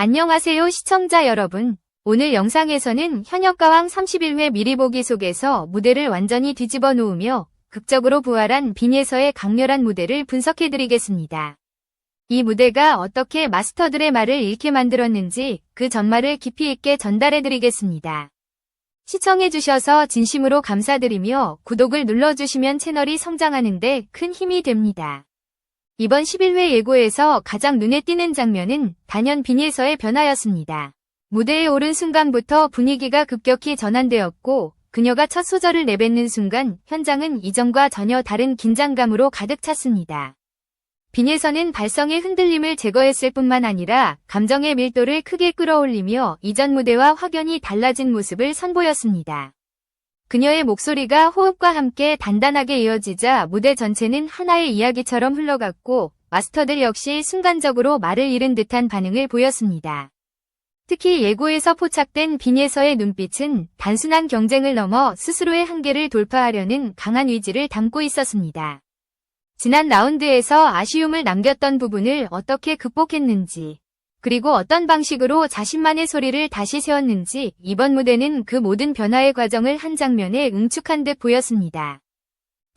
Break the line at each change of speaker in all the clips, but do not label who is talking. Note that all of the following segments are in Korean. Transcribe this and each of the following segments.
안녕하세요 시청자 여러분. 오늘 영상에서는 현역가왕 31회 미리보기 속에서 무대를 완전히 뒤집어 놓으며 극적으로 부활한 빈예서의 강렬한 무대를 분석해드리겠습니다. 이 무대가 어떻게 마스터들의 말을 잃게 만들었는지 그 전말을 깊이 있게 전달해드리겠습니다. 시청해주셔서 진심으로 감사드리며 구독을 눌러주시면 채널이 성장하는데 큰 힘이 됩니다. 이번 11회 예고에서 가장 눈에 띄는 장면은 단연 빈예서의 변화였습니다. 무대에 오른 순간부터 분위기가 급격히 전환되었고 그녀가 첫 소절을 내뱉는 순간 현장은 이전과 전혀 다른 긴장감으로 가득 찼습니다. 빈예서는 발성의 흔들림을 제거했을 뿐만 아니라 감정의 밀도를 크게 끌어올리며 이전 무대와 확연히 달라진 모습을 선보였습니다. 그녀의 목소리가 호흡과 함께 단단하게 이어지자 무대 전체는 하나의 이야기처럼 흘러갔고 마스터들 역시 순간적으로 말을 잃은 듯한 반응을 보였습니다. 특히 예고에서 포착된 빈예서의 눈빛은 단순한 경쟁을 넘어 스스로의 한계를 돌파하려는 강한 의지를 담고 있었습니다. 지난 라운드에서 아쉬움을 남겼던 부분을 어떻게 극복했는지, 그리고 어떤 방식으로 자신만의 소리를 다시 세웠는지 이번 무대는 그 모든 변화의 과정을 한 장면에 응축한 듯 보였습니다.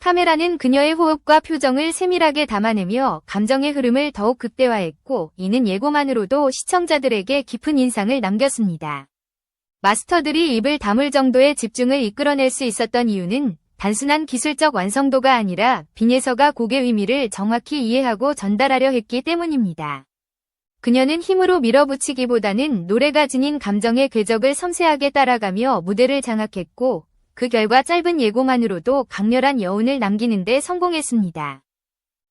카메라는 그녀의 호흡과 표정을 세밀하게 담아내며 감정의 흐름을 더욱 극대화했고 이는 예고만으로도 시청자들에게 깊은 인상을 남겼습니다. 마스터들이 입을 다물 정도의 집중을 이끌어낼 수 있었던 이유는 단순한 기술적 완성도가 아니라 빈예서가 곡의 의미를 정확히 이해하고 전달하려 했기 때문입니다. 그녀는 힘으로 밀어붙이기보다는 노래가 지닌 감정의 궤적을 섬세하게 따라가며 무대를 장악했고 그 결과 짧은 예고만으로도 강렬한 여운을 남기는 데 성공했습니다.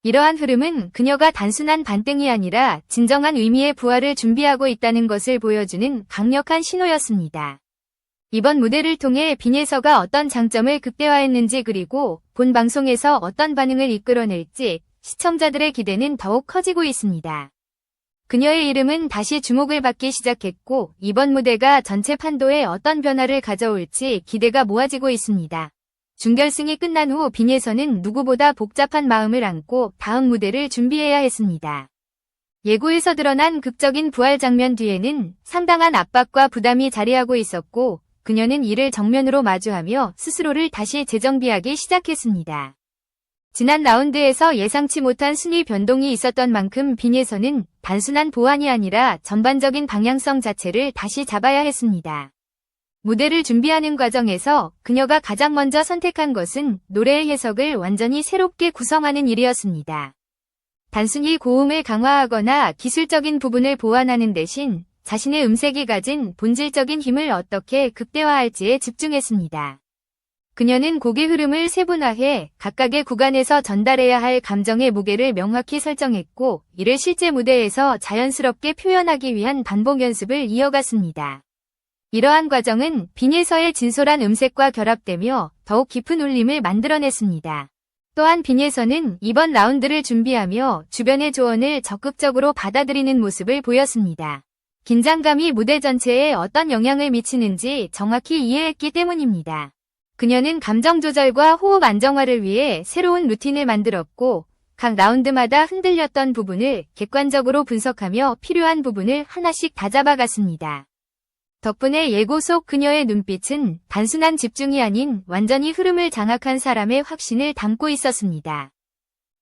이러한 흐름은 그녀가 단순한 반등이 아니라 진정한 의미의 부활을 준비하고 있다는 것을 보여주는 강력한 신호였습니다. 이번 무대를 통해 빈예서가 어떤 장점을 극대화했는지 그리고 본 방송에서 어떤 반응을 이끌어낼지 시청자들의 기대는 더욱 커지고 있습니다. 그녀의 이름은 다시 주목을 받기 시작했고 이번 무대가 전체 판도에 어떤 변화를 가져올지 기대가 모아지고 있습니다. 준결승이 끝난 후 빈예서는 누구보다 복잡한 마음을 안고 다음 무대를 준비해야 했습니다. 예고에서 드러난 극적인 부활 장면 뒤에는 상당한 압박과 부담이 자리하고 있었고 그녀는 이를 정면으로 마주하며 스스로를 다시 재정비하기 시작했습니다. 지난 라운드에서 예상치 못한 순위 변동이 있었던 만큼 빈예서는 단순한 보완이 아니라 전반적인 방향성 자체를 다시 잡아야 했습니다. 무대를 준비하는 과정에서 그녀가 가장 먼저 선택한 것은 노래의 해석을 완전히 새롭게 구성하는 일이었습니다. 단순히 고음을 강화하거나 기술적인 부분을 보완하는 대신 자신의 음색이 가진 본질적인 힘을 어떻게 극대화할지에 집중했습니다. 그녀는 곡의 흐름을 세분화해 각각의 구간에서 전달해야 할 감정의 무게를 명확히 설정했고 이를 실제 무대에서 자연스럽게 표현하기 위한 반복 연습을 이어갔습니다. 이러한 과정은 빈예서의 진솔한 음색과 결합되며 더욱 깊은 울림을 만들어냈습니다. 또한 빈예서는 이번 라운드를 준비하며 주변의 조언을 적극적으로 받아들이는 모습을 보였습니다. 긴장감이 무대 전체에 어떤 영향을 미치는지 정확히 이해했기 때문입니다. 그녀는 감정 조절과 호흡 안정화를 위해 새로운 루틴을 만들었고 각 라운드마다 흔들렸던 부분을 객관적으로 분석하며 필요한 부분을 하나씩 다잡아갔습니다. 덕분에 예고 속 그녀의 눈빛은 단순한 집중이 아닌 완전히 흐름을 장악한 사람의 확신을 담고 있었습니다.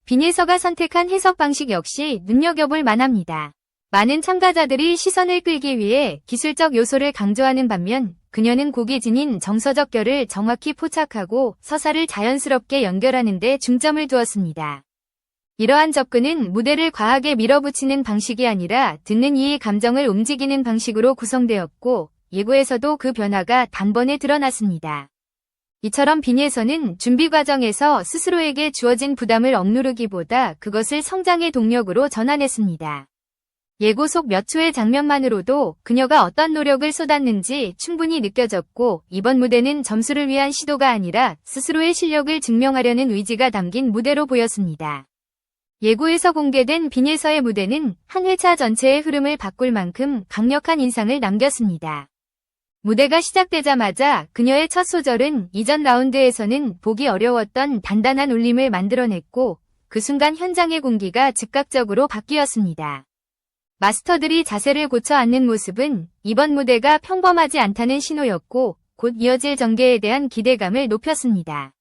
빈예서가 선택한 해석 방식 역시 눈여겨볼 만합니다. 많은 참가자들이 시선을 끌기 위해 기술적 요소를 강조하는 반면 그녀는 곡이 지닌 정서적 결을 정확히 포착하고 서사를 자연스럽게 연결하는 데 중점을 두었습니다. 이러한 접근은 무대를 과하게 밀어붙이는 방식이 아니라 듣는 이의 감정을 움직이는 방식으로 구성되었고 예고에서도 그 변화가 단번에 드러났습니다. 이처럼 빈예서는 준비 과정에서 스스로에게 주어진 부담을 억누르기보다 그것을 성장의 동력으로 전환했습니다. 예고 속 몇 초의 장면만으로도 그녀가 어떤 노력을 쏟았는지 충분히 느껴졌고 이번 무대는 점수를 위한 시도가 아니라 스스로의 실력을 증명하려는 의지가 담긴 무대로 보였습니다. 예고에서 공개된 빈예서의 무대는 한 회차 전체의 흐름을 바꿀 만큼 강력한 인상을 남겼습니다. 무대가 시작되자마자 그녀의 첫 소절은 이전 라운드에서는 보기 어려웠던 단단한 울림을 만들어냈고 그 순간 현장의 공기가 즉각적으로 바뀌었습니다. 마스터들이 자세를 고쳐 앉는 모습은 이번 무대가 평범하지 않다는 신호였고 곧 이어질 전개에 대한 기대감을 높였습니다.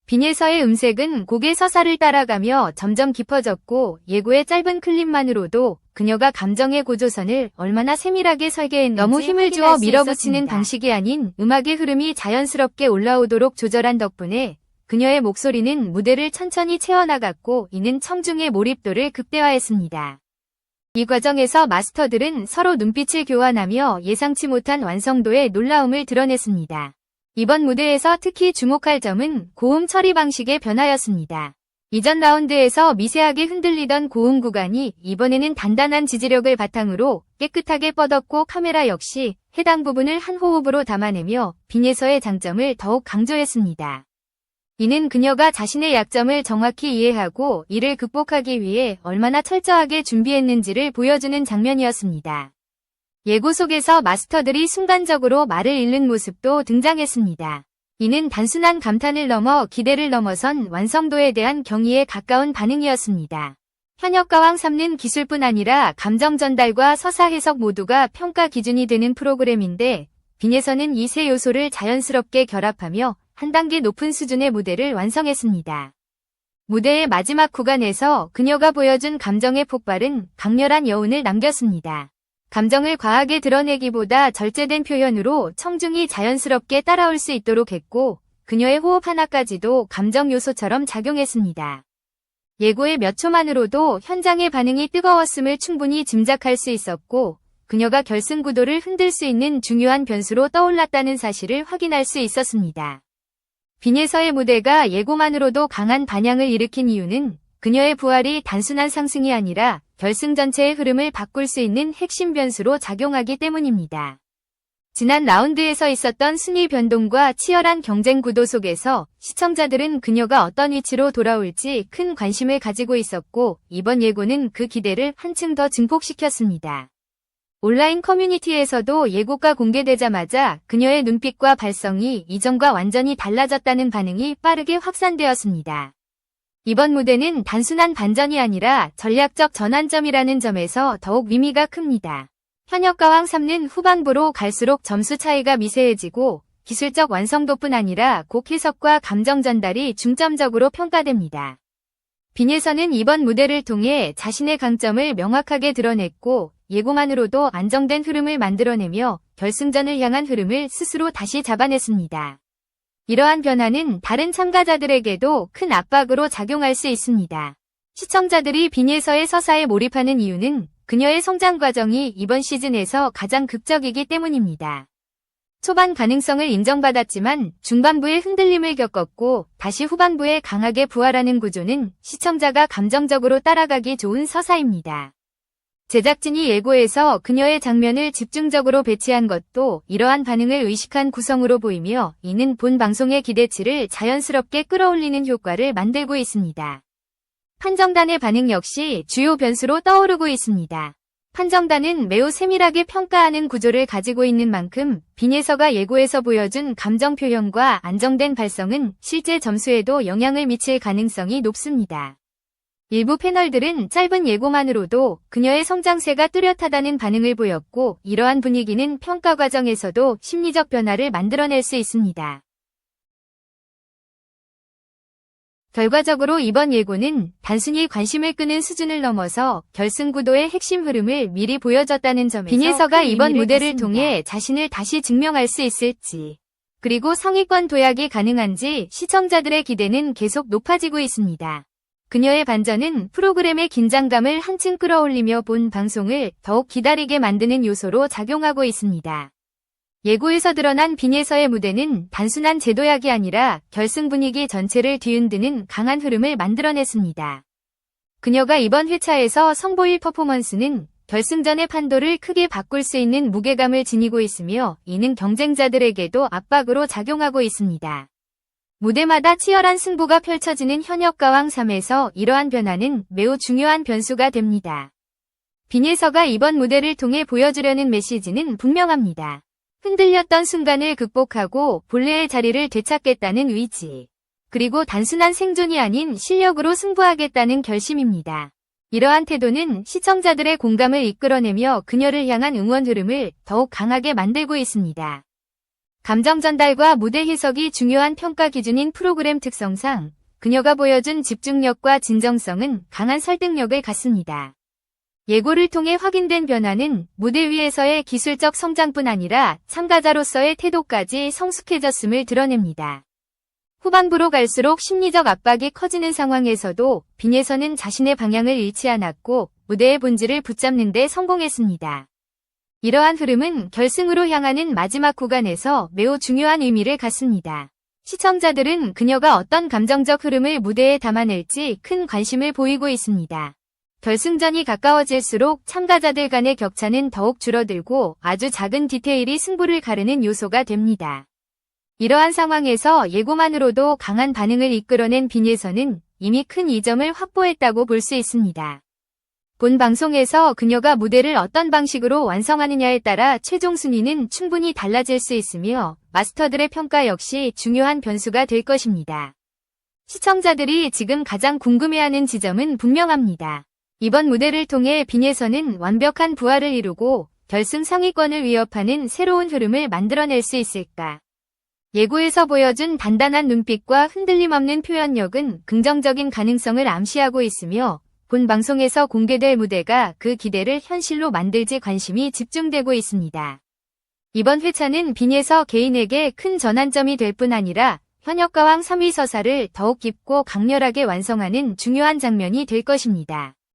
빈예서의 음색은 곡의 서사를 따라가며 점점 깊어졌고 예고의 짧은 클립만으로도 그녀가 감정의 고조선을 얼마나 세밀하게 설계했는지 너무 힘을 주어 밀어붙이는 방식이 아닌 음악의 흐름이 자연스럽게 올라오도록 조절한 덕분에 그녀의 목소리는 무대를 천천히 채워나갔고 이는 청중의 몰입도를 극대화했습니다. 이 과정에서 마스터들은 서로 눈빛을 교환하며 예상치 못한 완성도의 놀라움을 드러냈습니다. 이번 무대에서 특히 주목할 점은 고음 처리 방식의 변화였습니다. 이전 라운드에서 미세하게 흔들리던 고음 구간이 이번에는 단단한 지지력을 바탕으로 깨끗하게 뻗었고 카메라 역시 해당 부분을 한 호흡으로 담아내며 빈예서의 장점을 더욱 강조했습니다. 이는 그녀가 자신의 약점을 정확히 이해하고 이를 극복하기 위해 얼마나 철저하게 준비했는지를 보여주는 장면이었습니다. 예고 속에서 마스터들이 순간적으로 말을 잃는 모습도 등장했습니다. 이는 단순한 감탄을 넘어 기대를 넘어선 완성도에 대한 경의에 가까운 반응이었습니다. 현역가왕 3는 기술뿐 아니라 감정 전달과 서사 해석 모두가 평가 기준이 되는 프로그램인데 빈예서는 이 세 요소를 자연스럽게 결합하며 한 단계 높은 수준의 무대를 완성했습니다. 무대의 마지막 구간에서 그녀가 보여준 감정의 폭발은 강렬한 여운을 남겼습니다. 감정을 과하게 드러내기보다 절제된 표현으로 청중이 자연스럽게 따라올 수 있도록 했고 그녀의 호흡 하나까지도 감정 요소처럼 작용했습니다. 예고의 몇 초만으로도 현장의 반응이 뜨거웠음을 충분히 짐작할 수 있었고 그녀가 결승 구도를 흔들 수 있는 중요한 변수로 떠올랐다는 사실을 확인할 수 있었습니다. 빈예서의 무대가 예고만으로도 강한 반향을 일으킨 이유는 그녀의 부활이 단순한 상승이 아니라 결승 전체의 흐름을 바꿀 수 있는 핵심 변수로 작용하기 때문입니다. 지난 라운드에서 있었던 순위 변동과 치열한 경쟁 구도 속에서 시청자들은 그녀가 어떤 위치로 돌아올지 큰 관심을 가지고 있었고 이번 예고는 그 기대를 한층 더 증폭시켰습니다. 온라인 커뮤니티에서도 예고가 공개되자마자 그녀의 눈빛과 발성이 이전과 완전히 달라졌다는 반응이 빠르게 확산되었습니다. 이번 무대는 단순한 반전이 아니라 전략적 전환점이라는 점에서 더욱 의미가 큽니다. 현역가왕 3는 후반부로 갈수록 점수 차이가 미세해지고 기술적 완성도뿐 아니라 곡 해석과 감정 전달이 중점적으로 평가됩니다. 빈예서는 이번 무대를 통해 자신의 강점을 명확하게 드러냈고 예고만으로도 안정된 흐름을 만들어내며 결승전을 향한 흐름을 스스로 다시 잡아냈습니다. 이러한 변화는 다른 참가자들에게도 큰 압박으로 작용할 수 있습니다. 시청자들이 빈예서의 서사에 몰입하는 이유는 그녀의 성장 과정이 이번 시즌에서 가장 극적이기 때문입니다. 초반 가능성을 인정받았지만 중반부에 흔들림을 겪었고 다시 후반부에 강하게 부활하는 구조는 시청자가 감정적으로 따라가기 좋은 서사입니다. 제작진이 예고에서 그녀의 장면을 집중적으로 배치한 것도 이러한 반응을 의식한 구성으로 보이며 이는 본 방송의 기대치를 자연스럽게 끌어올리는 효과를 만들고 있습니다. 판정단의 반응 역시 주요 변수로 떠오르고 있습니다. 판정단은 매우 세밀하게 평가하는 구조를 가지고 있는 만큼 빈예서가 예고에서 보여준 감정 표현과 안정된 발성은 실제 점수에도 영향을 미칠 가능성이 높습니다. 일부 패널들은 짧은 예고만으로도 그녀의 성장세가 뚜렷하다는 반응을 보였고 이러한 분위기는 평가 과정에서도 심리적 변화를 만들어낼 수 있습니다. 결과적으로 이번 예고는 단순히 관심을 끄는 수준을 넘어서 결승 구도의 핵심 흐름을 미리 보여줬다는 점에서 빈예서가 이번 무대를 통해 자신을 다시 증명할 수 있을지 그리고 상위권 도약이 가능한지 시청자들의 기대는 계속 높아지고 있습니다. 그녀의 반전은 프로그램의 긴장감을 한층 끌어올리며 본 방송을 더욱 기다리게 만드는 요소로 작용하고 있습니다. 예고에서 드러난 빈예서의 무대는 단순한 재도약이 아니라 결승 분위기 전체를 뒤흔드는 강한 흐름을 만들어냈습니다. 그녀가 이번 회차에서 선보일 퍼포먼스는 결승전의 판도를 크게 바꿀 수 있는 무게감을 지니고 있으며 이는 경쟁자들에게도 압박으로 작용하고 있습니다. 무대마다 치열한 승부가 펼쳐지는 현역가왕 3에서 이러한 변화는 매우 중요한 변수가 됩니다. 빈예서가 이번 무대를 통해 보여주려는 메시지는 분명합니다. 흔들렸던 순간을 극복하고 본래의 자리를 되찾겠다는 의지, 그리고 단순한 생존이 아닌 실력으로 승부하겠다는 결심입니다. 이러한 태도는 시청자들의 공감을 이끌어내며 그녀를 향한 응원 흐름을 더욱 강하게 만들고 있습니다. 감정 전달과 무대 해석이 중요한 평가 기준인 프로그램 특성상 그녀가 보여준 집중력과 진정성은 강한 설득력을 갖습니다. 예고를 통해 확인된 변화는 무대 위에서의 기술적 성장뿐 아니라 참가자로서의 태도까지 성숙해졌음을 드러냅니다. 후반부로 갈수록 심리적 압박이 커지는 상황에서도 빈예선은 자신의 방향을 잃지 않았고 무대의 본질을 붙잡는 데 성공했습니다. 이러한 흐름은 결승으로 향하는 마지막 구간에서 매우 중요한 의미를 갖습니다. 시청자들은 그녀가 어떤 감정적 흐름을 무대에 담아낼지 큰 관심을 보이고 있습니다. 결승전이 가까워질수록 참가자들 간의 격차는 더욱 줄어들고 아주 작은 디테일이 승부를 가르는 요소가 됩니다. 이러한 상황에서 예고만으로도 강한 반응을 이끌어낸 빈예선은 이미 큰 이점을 확보했다고 볼 수 있습니다. 본 방송에서 그녀가 무대를 어떤 방식으로 완성하느냐에 따라 최종 순위는 충분히 달라질 수 있으며 마스터들의 평가 역시 중요한 변수가 될 것입니다. 시청자들이 지금 가장 궁금해하는 지점은 분명합니다. 이번 무대를 통해 빈예선은 완벽한 부활을 이루고 결승 상위권을 위협하는 새로운 흐름을 만들어낼 수 있을까? 예고에서 보여준 단단한 눈빛과 흔들림 없는 표현력은 긍정적인 가능성을 암시하고 있으며 본 방송에서 공개될 무대가 그 기대를 현실로 만들지 관심이 집중되고 있습니다. 이번 회차는 빈예서 개인에게 큰 전환점이 될 뿐 아니라 현역가왕 3위 서사를 더욱 깊고 강렬하게 완성하는 중요한 장면이 될 것입니다.